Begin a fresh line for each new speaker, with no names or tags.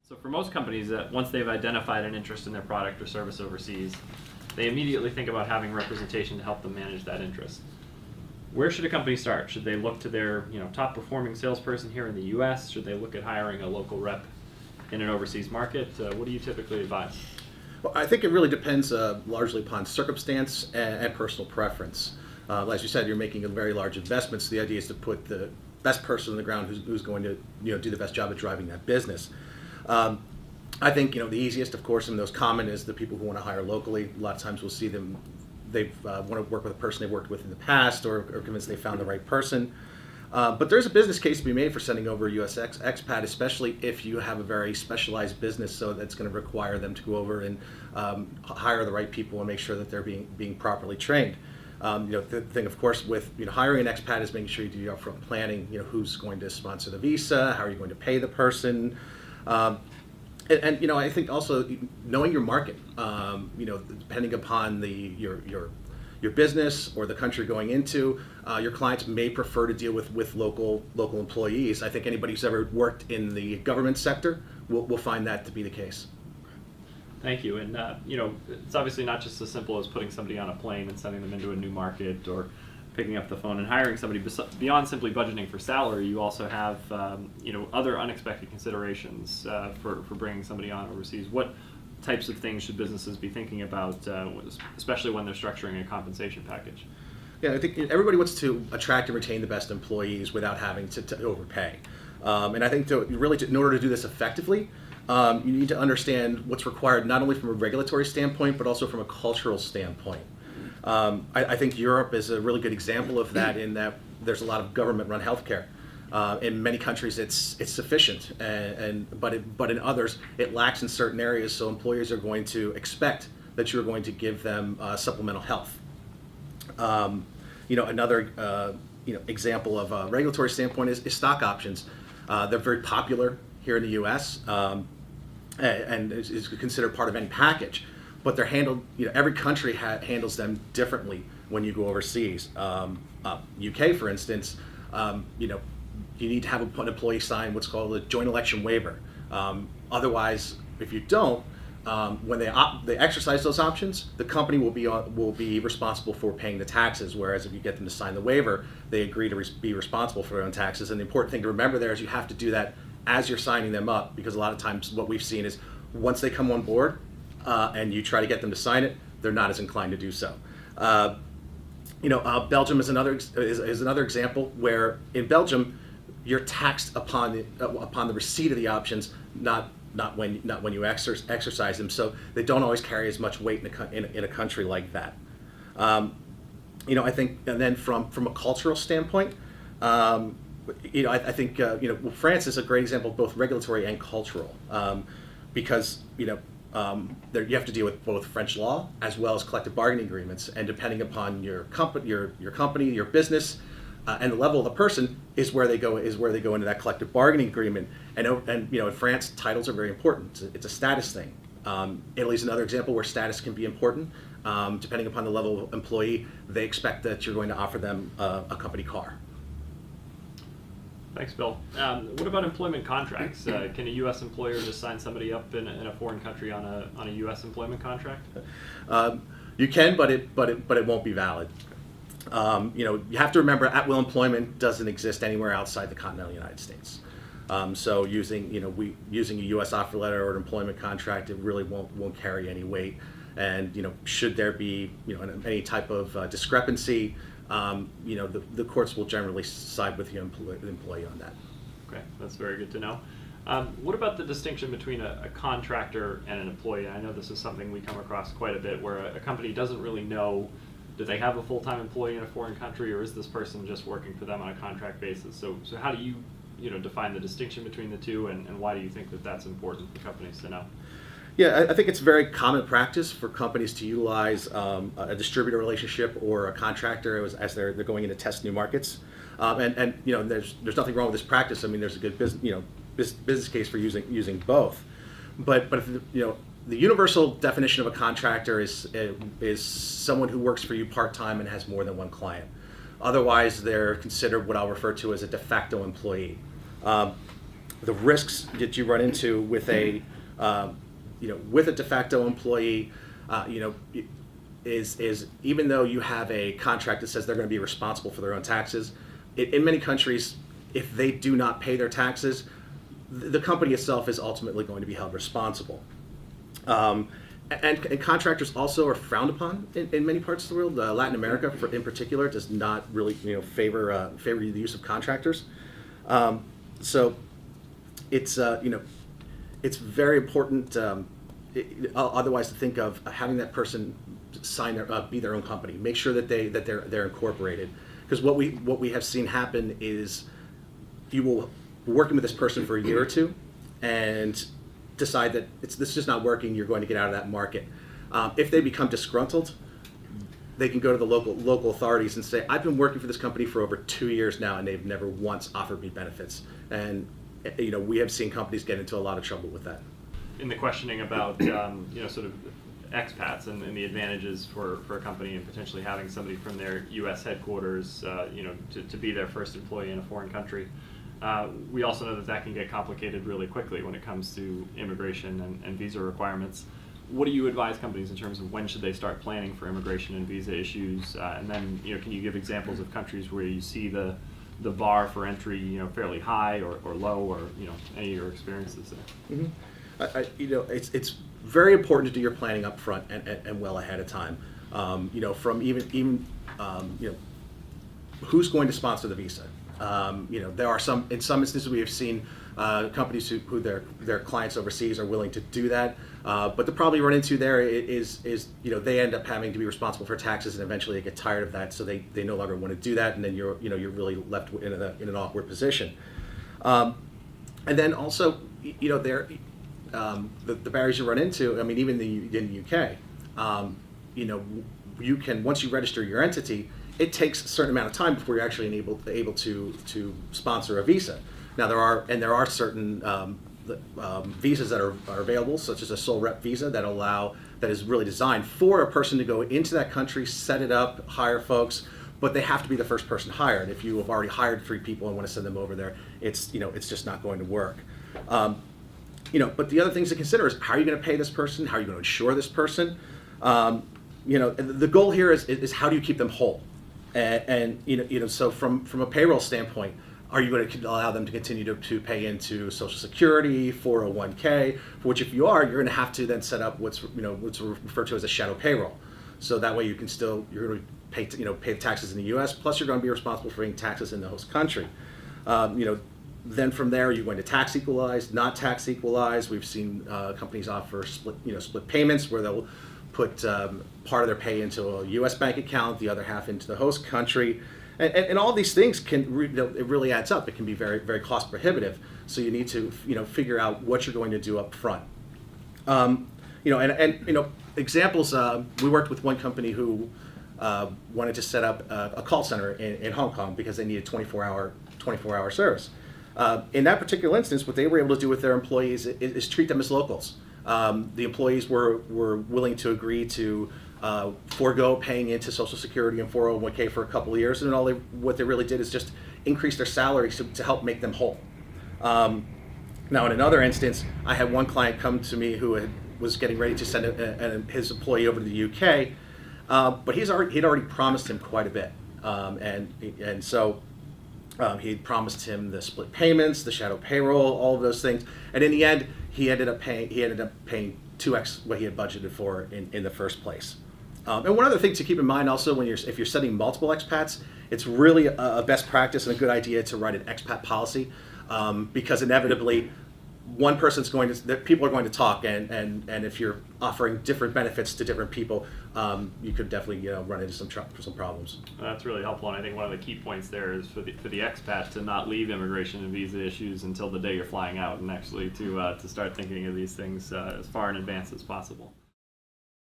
So for most companies, once they've identified an interest in their product or service overseas, they immediately think about having representation to help them manage that interest. Where should a company start? Should they look to their top performing salesperson here in the U.S.? Should they look at hiring a local rep in an overseas market? What do you typically advise?
Well, I think it really depends largely upon circumstance and personal preference. As you said, you're making a very large investment, so the idea is to put the best person on the ground who's going to do the best job at driving that business. I think the easiest, of course, and most common is the people who want to hire locally. A lot of times we'll see them, they want to work with a person they've worked with in the past or convinced they found the right person. But there's a business case to be made for sending over a U.S. expat, especially if you have a very specialized business, so that's going to require them to go over and hire the right people and make sure that they're being properly trained. The thing, of course, with hiring an expat is making sure you do your upfront planning. Who's going to sponsor the visa? How are you going to pay the person? And I think also knowing your market. Depending upon your business or the country going into, your clients may prefer to deal with local employees. I think anybody who's ever worked in the government sector will find that to be the case.
Thank you. And it's obviously not just as simple as putting somebody on a plane and sending them into a new market or picking up the phone and hiring somebody. Beyond simply budgeting for salary, you also have other unexpected considerations for bringing somebody on overseas. What types of things should businesses be thinking about, especially when they're structuring a compensation package?
Yeah, I think everybody wants to attract and retain the best employees without having to overpay. And I think in order to do this effectively, you need to understand what's required not only from a regulatory standpoint, but also from a cultural standpoint. I think Europe is a really good example of that, in that there's a lot of government-run healthcare. In many countries, it's sufficient, but in others, it lacks in certain areas. So employers are going to expect that you're going to give them supplemental health. Another example of a regulatory standpoint is stock options. They're very popular here in the U.S. And is considered part of any package, but they're handled. Every country handles them differently when you go overseas. UK, for instance, you need to have an employee sign what's called a joint election waiver. Otherwise, if you don't, when they exercise those options, the company will be responsible for paying the taxes. Whereas if you get them to sign the waiver, they agree to be responsible for their own taxes. And the important thing to remember there is you have to do that as you're signing them up, because a lot of times what we've seen is once they come on board and you try to get them to sign it, they're not as inclined to do so. Belgium is another example where in Belgium you're taxed upon the receipt of the options, not when you exercise them. So they don't always carry as much weight in a country like that. I think, and then from a cultural standpoint, I think France is a great example of both regulatory and cultural, because you have to deal with both French law as well as collective bargaining agreements, and depending upon your company, your business, and the level of the person is where they go into that collective bargaining agreement. And in France, titles are very important. It's a status thing. Italy's another example where status can be important. Depending upon the level of employee, they expect that you're going to offer them a company car.
Thanks, Bill. What about employment contracts? Can a U.S. employer just sign somebody up in a foreign country on a U.S. employment contract?
You can, but it won't be valid. You have to remember, at-will employment doesn't exist anywhere outside the continental United States. So using a U.S. offer letter or an employment contract, it really won't carry any weight. And should there be any type of discrepancy, the courts will generally side with the employee on that.
Okay, that's very good to know. What about the distinction between a contractor and an employee? I know this is something we come across quite a bit, where a company doesn't really know, do they have a full-time employee in a foreign country, or is this person just working for them on a contract basis? So how do you define the distinction between the two, and why do you think that that's important for companies to know?
Yeah, I think it's very common practice for companies to utilize a distributor relationship or a contractor as they're going in to test new markets. And there's nothing wrong with this practice. I mean, there's a good business case for using both. But the universal definition of a contractor is someone who works for you part-time and has more than one client. Otherwise, they're considered what I'll refer to as a de facto employee. the risks that you run into with a with a de facto employee, is even though you have a contract that says they're going to be responsible for their own taxes, in many countries, if they do not pay their taxes, the company itself is ultimately going to be held responsible. And contractors also are frowned upon in many parts of the world. Latin America, in particular, does not really favor the use of contractors. So it's it's very important. Otherwise, to think of having that person be their own company, make sure that they're incorporated, because what we have seen happen is you will be working with this person for a year or two, and decide that this is just not working. You're going to get out of that market. If they become disgruntled, they can go to the local authorities and say, I've been working for this company for over 2 years now, and they've never once offered me benefits. And we have seen companies get into a lot of trouble with that.
In the questioning about sort of expats and the advantages for a company and potentially having somebody from their U.S. headquarters, to be their first employee in a foreign country. We also know that can get complicated really quickly when it comes to immigration and visa requirements. What do you advise companies in terms of when should they start planning for immigration and visa issues? And then, can you give examples of countries where you see the bar for entry, fairly high or low, or any of your experiences there?
Mm-hmm. It's very important to do your planning up front and well ahead of time. From even who's going to sponsor the visa. There are in some instances we have seen companies who their clients overseas are willing to do that, but the problem you run into there is they end up having to be responsible for taxes, and eventually they get tired of that, so they no longer want to do that, and then you're really left in an awkward position. And then also the barriers you run into. I mean, even in the UK, you can, once you register your entity, it takes a certain amount of time before you're actually able to sponsor a visa. Now there are certain visas that are available, such as a sole rep visa that is really designed for a person to go into that country, set it up, hire folks, but they have to be the first person hired. If you have already hired 3 people and want to send them over there, it's just not going to work. But the other things to consider is, how are you going to pay this person? How are you going to insure this person? The goal here is how do you keep them whole? And so from a payroll standpoint, are you going to allow them to continue to pay into Social Security, 401k? For which, if you are, you're going to have to then set up what's referred to as a shadow payroll. So that way you're going to pay the taxes in the U.S. plus you're going to be responsible for paying taxes in the host country. Then from there, you're going to tax equalize, not tax equalize. We've seen companies offer split payments, where they'll put part of their pay into a U.S. bank account, the other half into the host country, and all these things it really adds up. It can be very, very cost prohibitive. So you need to figure out what you're going to do up front. Examples. We worked with one company who wanted to set up a call center in Hong Kong because they needed 24-hour service. In that particular instance, what they were able to do with their employees is treat them as locals. The employees were willing to agree to forego paying into Social Security and 401k for a couple of years, and what they really did is just increase their salaries to help make them whole. Now, in another instance, I had one client come to me who was getting ready to send his employee over to the UK, but he'd already promised him quite a bit, and so. He promised him the split payments, the shadow payroll, all of those things, and in the end, he ended up paying 2x what he had budgeted for in the first place. And one other thing to keep in mind also, if you're sending multiple expats, it's really a best practice and a good idea to write an expat policy, because inevitably one person's people are going to talk, and if you're offering different benefits to different people, you could definitely run into some problems.
That's really helpful, and I think one of the key points there is for the expat to not leave immigration and visa issues until the day you're flying out, and actually to start thinking of these things as far in advance as possible.